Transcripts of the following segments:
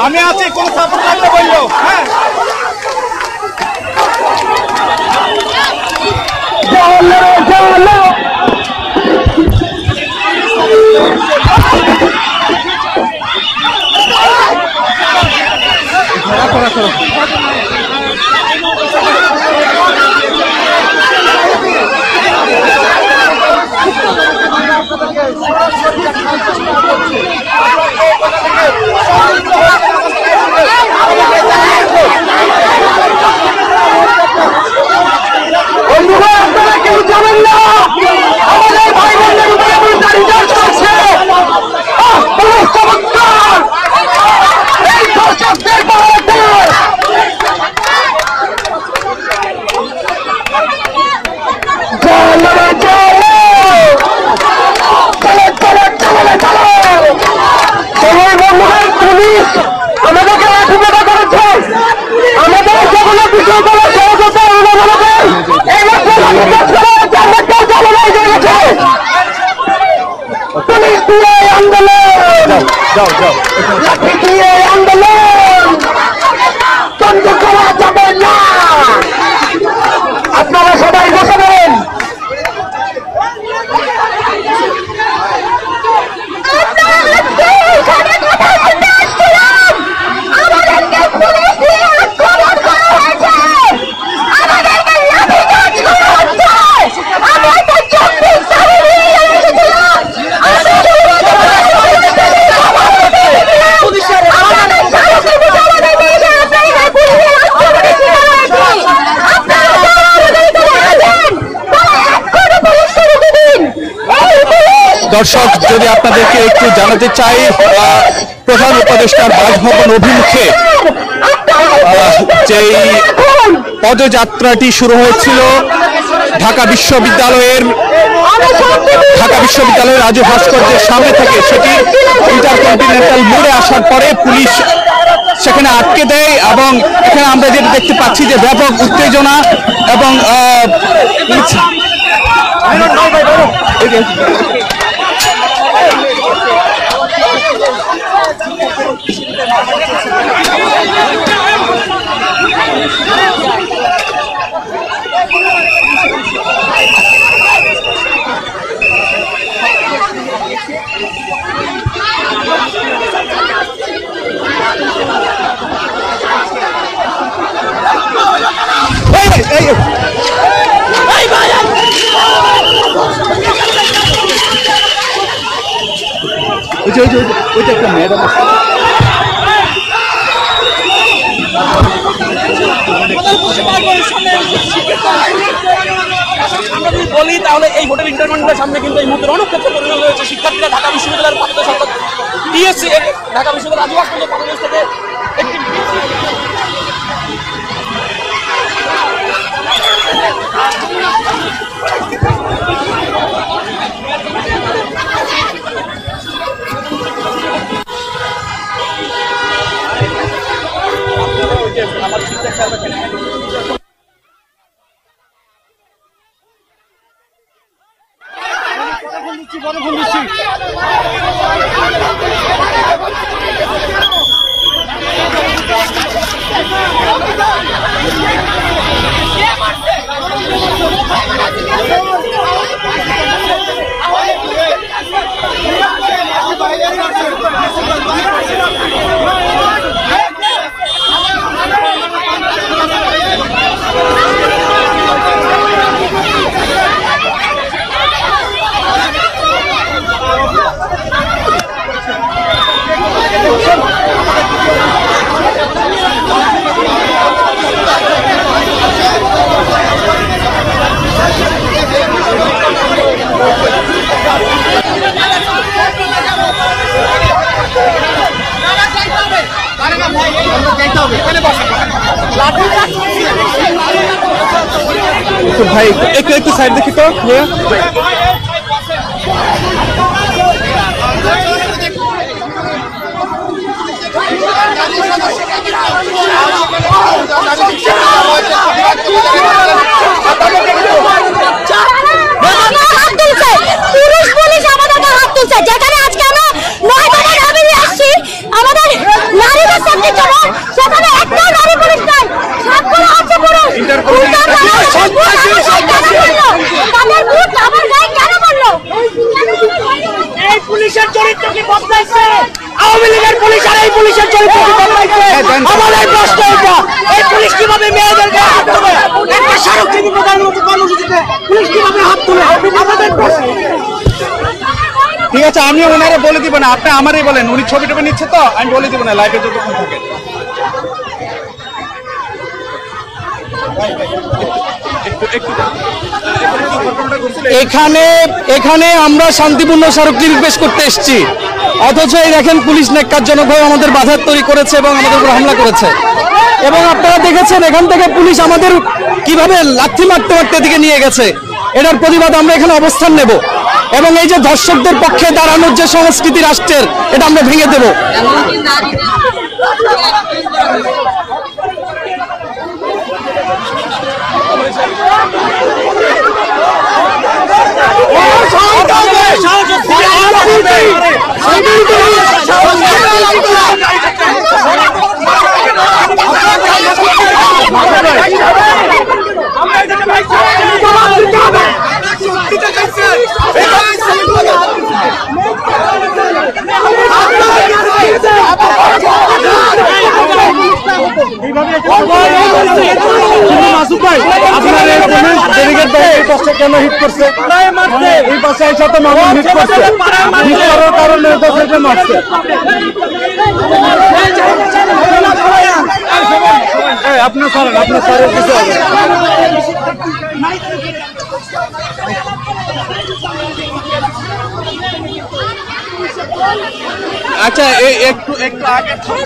আমি আছি, কোন সাপোর্ট লাগলে বললো। হ্যাঁ, আপনারা সবাই বসাবেন। দর্শক, যদি আপনাদেরকে একটু জানাতে চাই, প্রধান উপদেষ্টার বাসভবন অভিমুখে যেই পদযাত্রাটি শুরু হয়েছিল ঢাকা বিশ্ববিদ্যালয়ের রাজু ভাস্কর্যের সামনে থেকে, সেটি ইন্টারকন্টিনেন্টাল মোড়ে আসার পরে পুলিশ সেখানে আটকে দেয় এবং এখানে আমরা যেটা দেখতে পাচ্ছি যে ব্যাপক উত্তেজনা এবং ওইটা একটা ম্যাডাম বলি তাহলে এই হোটেল ইন্টারকন্টিনেন্টালের সামনে কিন্তু এই মুহূর্তে রণক্ষেত্র পরিণত হয়েছে। শিক্ষার্থীরা ঢাকা বিশ্ববিদ্যালয়ের ছাত্র সংসদ টিএসসি ঢাকা বিশ্ববিদ্যালয় রাজু ভাস্কর্য পদদেশ থেকে একটি আমার ঠিকঠাক ভাই একটু সাইড দেখি তো। চরিত্র কি বদলাইছে? আওয়ামী লীগের পুলিশ আর এই পুলিশের চরিত্র কি বদলাইছে? আমাদের প্রশ্ন এটা, এই পুলিশ কিভাবে মেয়েদের গায়ে হাত তুলে? একটা স্মারকলিপি প্রধানমন্ত্রী কর্মসূচিতে পুলিশ কিভাবে হাত তুলে? আমাদের প্রশ্ন। ঠিক আছে, আমি ওনারা বলে দিব না, আপনি আমারই বলেন। উনি ছবি টবি নিচ্ছে তো, আমি বলে দিব না লাইভে যতক্ষণ থাকে। এখানে আমরা শান্তিপূর্ণ স্মারকলিপি পেশ করতে এসেছি, অথচ এই দেখেন পুলিশ ন্যাক্কারজনকভাবে আমাদের বাধা তৈরি করেছে এবং আমাদের উপর হামলা করেছে। এবং আপনারা দেখেছেন এখান থেকে পুলিশ আমাদের কিভাবে লাথি মারতে মারতে দিকে নিয়ে গেছে। এটার প্রতিবাদ আমরা এখানে অবস্থান নেব এবং এই যে ধর্ষকদের পক্ষে দাঁড়ানোর যে সংস্কৃতি রাষ্ট্রের, এটা আমরা ভেঙে দেব। মাসুদ ভাই, আপনার ডেলিগেট ভাই এই পাশে কেন হিট করছে? এই পাশে এই সাথে মানুষ হিট করছে, হিট করার কারণে মারছে। আপনার স্যারের কিছু হবে। আচ্ছা, একটু আগে দেখি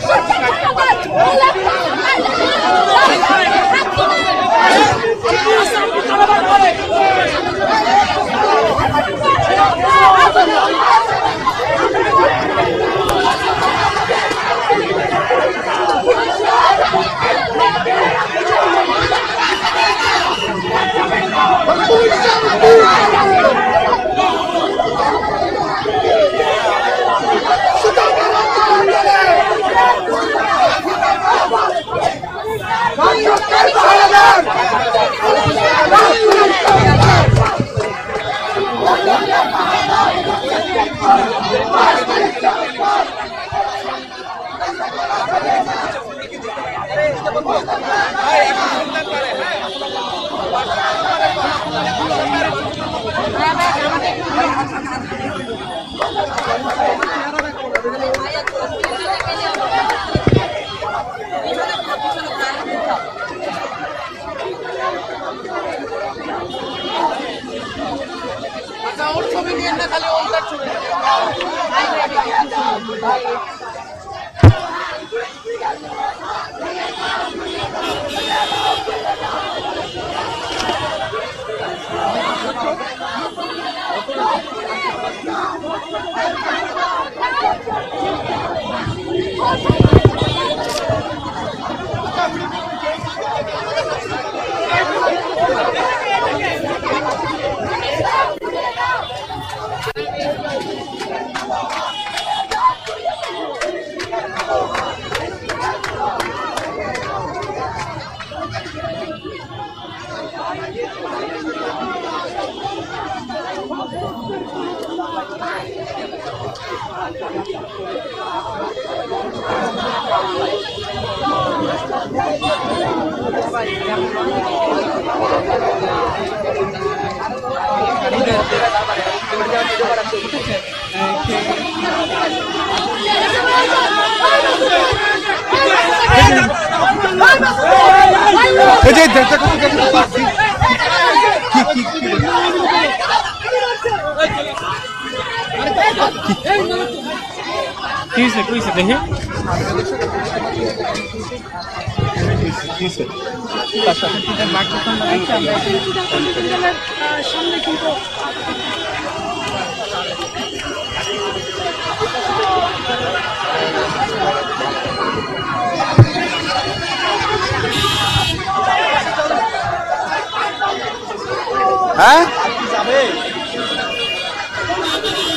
হ্যাঁ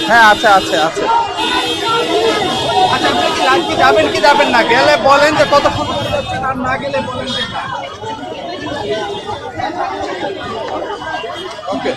হ্যাঁ আচ্ছা আচ্ছা আচ্ছা আচ্ছা, যাবেন কি যাবেন না? গেলে বলেন যে কতক্ষণ আর না গেলে বলেন যে না। ওকে।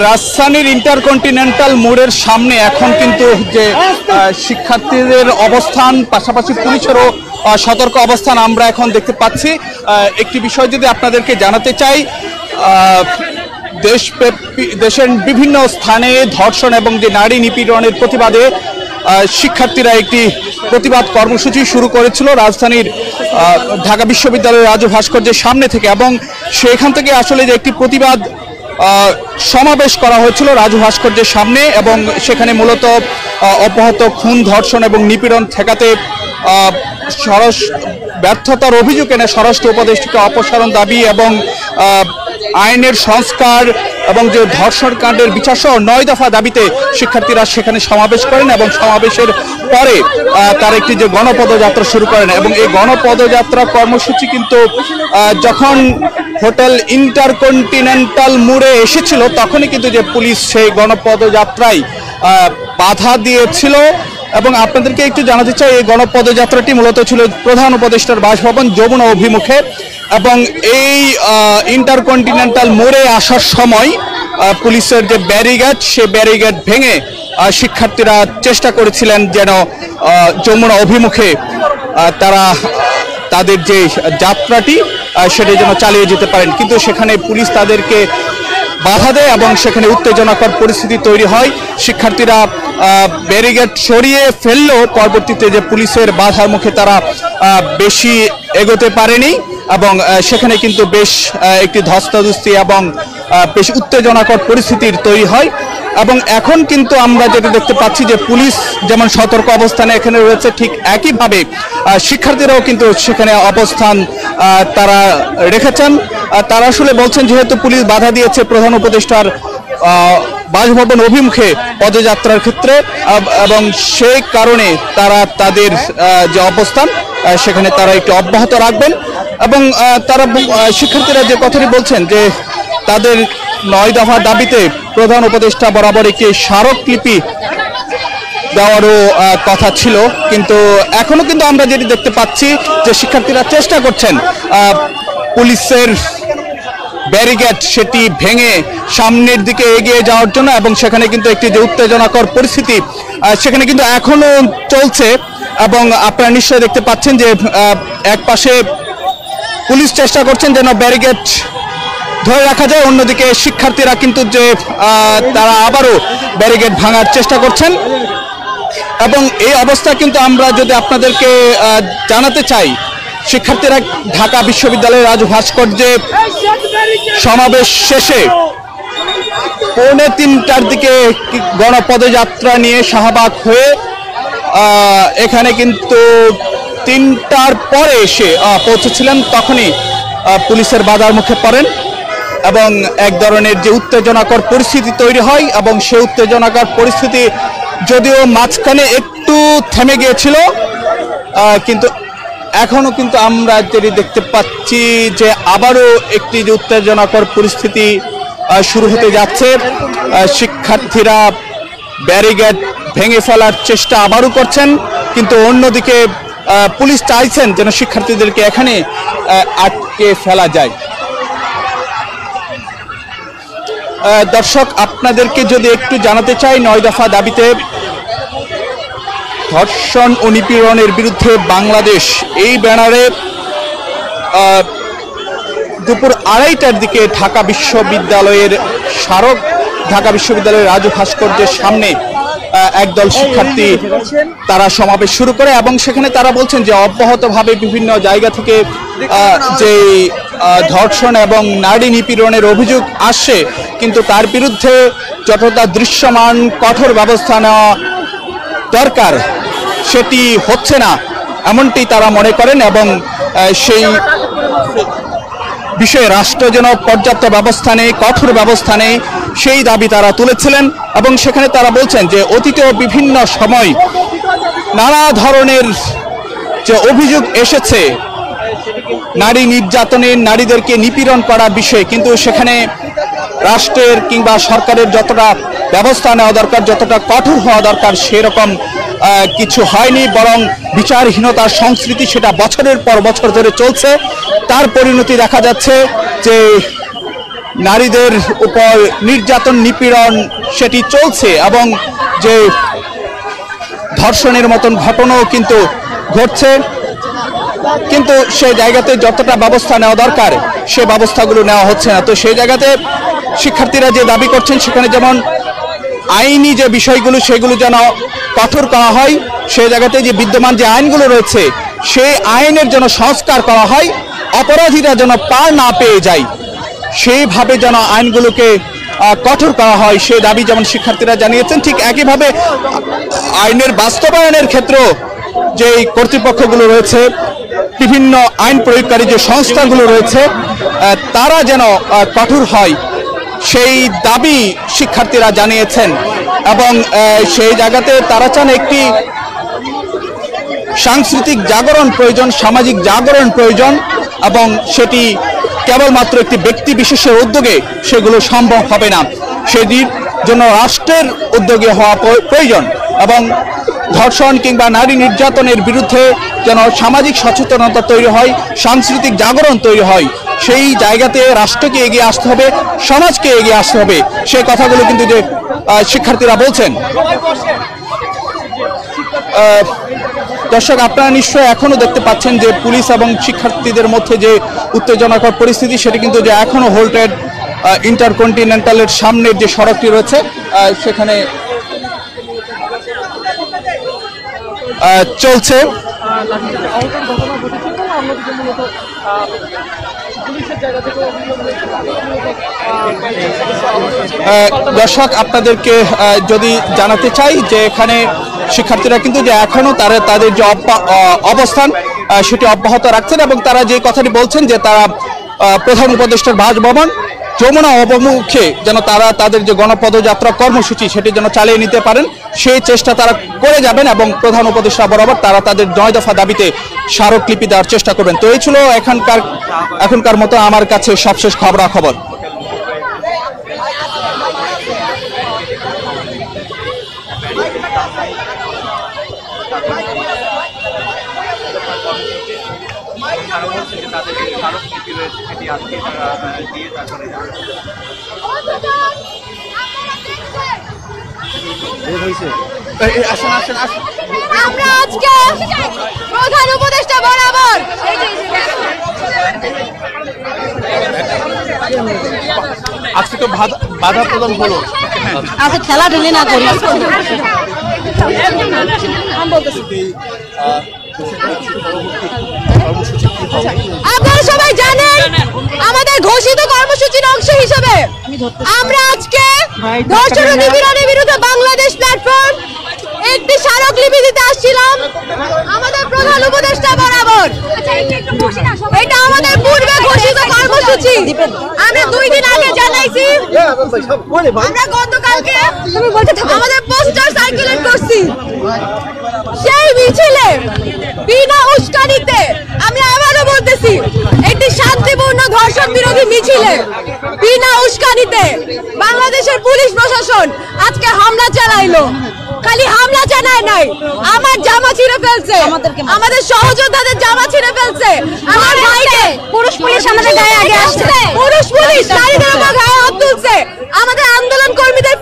রাজধানীর ইন্টারকন্টিনেন্টাল মোড়ের সামনে এখন কিন্তু যে শিক্ষার্থীদের অবস্থান, পাশাপাশি পুলিশেরও সতর্ক অবস্থান আমরা এখন দেখতে পাচ্ছি। একটি বিষয় যদি আপনাদেরকে জানাতে চাই, দেশের বিভিন্ন স্থানে ধর্ষণ এবং যে নারী নিপীড়নের প্রতিবাদে শিক্ষার্থীরা একটি প্রতিবাদ কর্মসূচি শুরু করেছিল রাজধানীর ঢাকা বিশ্ববিদ্যালয়ের রাজু ভাস্কর্যের সামনে থেকে, এবং সেখান থেকে আসলে যে একটি প্রতিবাদ সমাবেশ করা হয়েছিল রাজু ভাস্কর্যের সামনে, এবং সেখানে মূলত অব্যাহত খুন, ধর্ষণ এবং নিপীড়ন ঠেকাতে ব্যর্থতার অভিযোগ এনে স্বরাষ্ট্র উপদেষ্টাকে অপসারণ দাবি এবং আইনের সংস্কার এবং যে ধর্ষণ কাণ্ডের বিচার সহ 9 দফা দাবিতে শিক্ষার্থীরা সেখানে সমাবেশ করেন, এবং সমাবেশের পরে তার একটি যে গণপদযাত্রা শুরু করেন। এবং এই গণপদযাত্রা কর্মসূচি কিন্তু যখন হোটেল ইন্টারকন্টিনেন্টাল মোড়ে এসেছিল তখনই কিন্তু যে পুলিশ সেই গণপদযাত্রায় বাধা দিয়েছিল। এবং আপনাদেরকে একটু জানাতে চাই, এই গণপদযাত্রাটি মূলত ছিল প্রধান উপদেষ্টার বাসভবন যমুনা অভিমুখে, এবং এই ইন্টারকন্টিনেন্টাল মোড়ে আসার সময় পুলিশের যে ব্যারিকেড, সে ব্যারিকেড ভেঙে শিক্ষার্থীরা চেষ্টা করেছিলেন যেন যমুনা অভিমুখে তারা তাদের যে যাত্রাটি সেটা যেন চালিয়ে যেতে পারেন, কিন্তু সেখানে পুলিশ তাদেরকে বাধা দেয় এবং সেখানে উত্তেজনাকর পরিস্থিতি তৈরি হয়। শিক্ষার্থীরা ব্যারিকেড সরিয়ে ফেললেও পরবর্তীতে যে পুলিশের বাধার মুখে তারা বেশি এগোতে পারেনি, এবং সেখানে কিন্তু বেশ একটি ধস্তাধস্তি এবং বেশ উত্তেজনাকর পরিস্থিতির তৈরি হয়। এবং এখন কিন্তু আমরা যেটা দেখতে পাচ্ছি যে পুলিশ যেমন সতর্ক অবস্থানে এখানে রয়েছে, ঠিক একইভাবে শিক্ষার্থীরাও কিন্তু সেখানে অবস্থান তারা রেখেছেন। তারা আসলে বলছেন যেহেতু পুলিশ বাধা দিয়েছে প্রধান উপদেষ্টার বাসভবন অভিমুখে পদযাত্রার ক্ষেত্রে, এবং সেই কারণে তারা তাদের যে অবস্থান সেখানে তারা একটু অব্যাহত রাখবেন। এবং তারা শিক্ষার্থীরা যে কথাটি বলছেন যে তাদের 9 দফা দাবিতে প্রধান উপদেষ্টা বরাবর একটি স্মারকলিপি দেওয়ারও কথা ছিল, কিন্তু এখনো কিন্তু আমরা যেটি দেখতে পাচ্ছি যে শিক্ষার্থীরা চেষ্টা করছেন পুলিশের ব্যারিকেড সেটি ভেঙে সামনের দিকে এগিয়ে যাওয়ার জন্য, এবং সেখানে কিন্তু একটি যে উত্তেজনাকর পরিস্থিতি সেখানে কিন্তু এখনো চলছে। এবং আপনারা নিশ্চয়ই দেখতে পাচ্ছেন যে এক পাশে পুলিশ চেষ্টা করছেন যেন ব্যারিকেড ধরে রাখা যায়, অন্যদিকে শিক্ষার্থীরা কিন্তু যে তারা আবারও ব্যারিকেড ভাঙার চেষ্টা করছেন। এবং এই অবস্থা কিন্তু আমরা যদি আপনাদেরকে জানাতে চাই, শিক্ষার্থীরা ঢাকা বিশ্ববিদ্যালয়ের রাজু ভাস্কর্যে সমাবেশ শেষে 2:45টার দিকে গণপদযাত্রা নিয়ে শাহবাগ হয়ে এখানে কিন্তু 3টার পরে এসে পৌঁছেছিলেন, তখনই পুলিশের বাধার মুখে পড়েন এবং এক ধরনের যে উত্তেজনাকর পরিস্থিতি তৈরি হয়, এবং সেই উত্তেজনাকর পরিস্থিতি যদিও মাঝখানে একটু থেমে গিয়েছিল, কিন্তু এখনো কিন্তু আমরা যেটি দেখতে পাচ্ছি যে আবারও একটি যে উত্তেজনাকর পরিস্থিতি শুরু হতে যাচ্ছে। শিক্ষার্থীরা ব্যারিকেড ভেঙে ফেলার চেষ্টা আবারও করছেন, কিন্তু অন্যদিকে পুলিশ চাইছেন যেন শিক্ষার্থীদেরকে এখানে আটকে ফেলা যায়। দর্শক, আপনাদেরকে যদি একটু জানাতে চাই, 9 দফা দাবিতে ধর্ষণ ও নিপীড়নের বিরুদ্ধে বাংলাদেশ, এই ব্যানারে দুপুর 2:30টার দিকে ঢাকা বিশ্ববিদ্যালয়ের স্মারক, ঢাকা বিশ্ববিদ্যালয়ের রাজু ভাস্কর্যের সামনে একদল শিক্ষার্থী তারা সমাবেশ শুরু করে, এবং সেখানে তারা বলছেন যে অব্যাহতভাবে বিভিন্ন জায়গা থেকে যে ধর্ষণ এবং নারী নিপীড়নের অভিযোগ আসছে, কিন্তু তার বিরুদ্ধে যতটা দৃশ্যমান কঠোর ব্যবস্থা নেওয়া দরকার সেটি হচ্ছে না, এমনটি তারা মনে করেন। এবং সেই বিষয়ে রাষ্ট্র যেন পর্যাপ্ত ব্যবস্থা নেয়, কঠোর ব্যবস্থা নেয়, সেই দাবি তারা তুলেছিলেন। এবং সেখানে তারা বলছেন যে অতীতেও বিভিন্ন সময় নানা ধরনের যে অভিযোগ এসেছে নারী নির্যাতনের, নারীদেরকে নিপীড়ন করার বিষয়ে, কিন্তু সেখানে রাষ্ট্রের কিংবা সরকারের যতটা ব্যবস্থা নেওয়া দরকার, যতটা কঠোর হওয়া দরকার, সেরকম কিছু হয়নি, বরং বিচারহীনতার সংস্কৃতি সেটা বছরের পর বছর ধরে চলছে। তার পরিণতি দেখা যাচ্ছে যে নারীদের উপর নির্যাতন নিপীড়ন সেটি চলছে এবং যে ধর্ষণের মতন ঘটনাও কিন্তু ঘটছে, কিন্তু সেই জায়গাতে যতটা ব্যবস্থা নেওয়া দরকার সে ব্যবস্থাগুলো নেওয়া হচ্ছে না। তো সেই জায়গাতে শিক্ষার্থীরা যে দাবি করছেন সেখানে যেমন আইনি যে বিষয়গুলো সেগুলো যেন কঠোর করা হয়, সেই জায়গাতে যে বিদ্যমান যে আইনগুলো রয়েছে সেই আইনের যেন সংস্কার করা হয়, অপরাধীরা যেন পার না পেয়ে যায় সেইভাবে যেন আইনগুলোকে কঠোর করা হয় সে দাবি যেমন শিক্ষার্থীরা জানিয়েছেন। ঠিক একইভাবে আইনের বাস্তবায়নের ক্ষেত্রেও যে কর্তৃপক্ষগুলো রয়েছে, বিভিন্ন আইন প্রয়োগকারী যে সংস্থাগুলো রয়েছে তারা যেন কঠোর হয় সেই দাবি শিক্ষার্থীরা জানিয়েছেন। এবং সেই জায়গাতে তারা চান একটি সাংস্কৃতিক জাগরণ প্রয়োজন, সামাজিক জাগরণ প্রয়োজন, এবং সেটি কেবলমাত্র একটি ব্যক্তি বিশেষের উদ্যোগে সেগুলো সম্ভব হবে না, সেটির জন্য রাষ্ট্রের উদ্যোগে হওয়া প্রয়োজন। এবং ধর্ষণ কিংবা নারী নির্যাতনের বিরুদ্ধে যেন সামাজিক সচেতনতা তৈরি হয়, সাংস্কৃতিক জাগরণ তৈরি হয়, সেই জায়গাতে রাষ্ট্রকে এগিয়ে আসতে হবে, সমাজকে এগিয়ে আসতে হবে, সেই কথাগুলো কিন্তু যে শিক্ষার্থীরা বলছেন। দর্শক, আপনারা নিশ্চয়ই এখনো দেখতে পাচ্ছেন যে পুলিশ এবং শিক্ষার্থীদের মধ্যে যে উত্তেজনাকর পরিস্থিতি সেটি কিন্তু যে এখনো হোল্টেড ইন্টারকন্টিনেন্টালের সামনের যে সড়কটি রয়েছে সেখানে চলছে। দর্শক, আপনাদেরকে যদি জানাতে চাই যে এখানে শিক্ষার্থীরা কিন্তু যে এখনো তাদের যে অবস্থান সেটি অব্যাহত রাখছেন এবং তারা যে কথাটি বলছেন যে তারা প্রধান উপদেষ্টার বাসভবন যমুনা অভিমুখে যেন তারা তাদের যে গণপদযাত্রা কর্মসূচি সেটি যেন চালিয়ে নিতে পারেন সেই চেষ্টা তারা করে যাবেন এবং প্রধান উপদেষ্টা বরাবর তারা তাদের 9 দফা দাবিতে স্মারকলিপি দেওয়ার চেষ্টা করবেন। তো এই ছিল এখনকার মতো আমার কাছে সবশেষ খবরাখবর। আমরা আজকে প্রধান উপদেষ্টা বরাবর আজকে তো বাধা প্রদান হলো, আজকে খেলা ঢেলে না করি আপনারা সবাই জানেন আমাদের ঘোষিত কর্মসূচির অংশ হিসেবে আমরা আজকে ধর্ষণ ও নিপীড়নের বিরুদ্ধে বাংলাদেশ প্ল্যাটফর্ম একটি স্মারকলিপি দিতে আসছিলাম আমাদের প্রধান উপদেষ্টা বরাবর। এটা আমাদের পূর্বে ঘোষিত কর্মসূচি, আমরা 2 দিন আগে জানাইছি, আমরা গতকালকে আমাদের পোস্টার সার্কুলেট করছি। সেই মিছিলে বিনা উস্কানিতে, আমি আবারও বলতেছি, একটি শান্তিপূর্ণ ধর্ষণ বিরোধী মিছিলে বিনা উস্কানিতে বাংলাদেশের পুলিশ প্রশাসন আজকে হামলা চালাইলো। খালি হামলা চালায় নাই, আমার জামা ছিঁড়ে ফেলছে, আমাদের সহযোদ্ধাদের জামা ছিঁড়ে ফেলছে, আমার ভাইকে পুরুষ পুলিশ আমাদের গায়ে আগে আসছে, পুরুষ পুলিশ নারীদের উপর গায়ে হাত তুলছে, আমাদের আন্দোলন কর্মীদের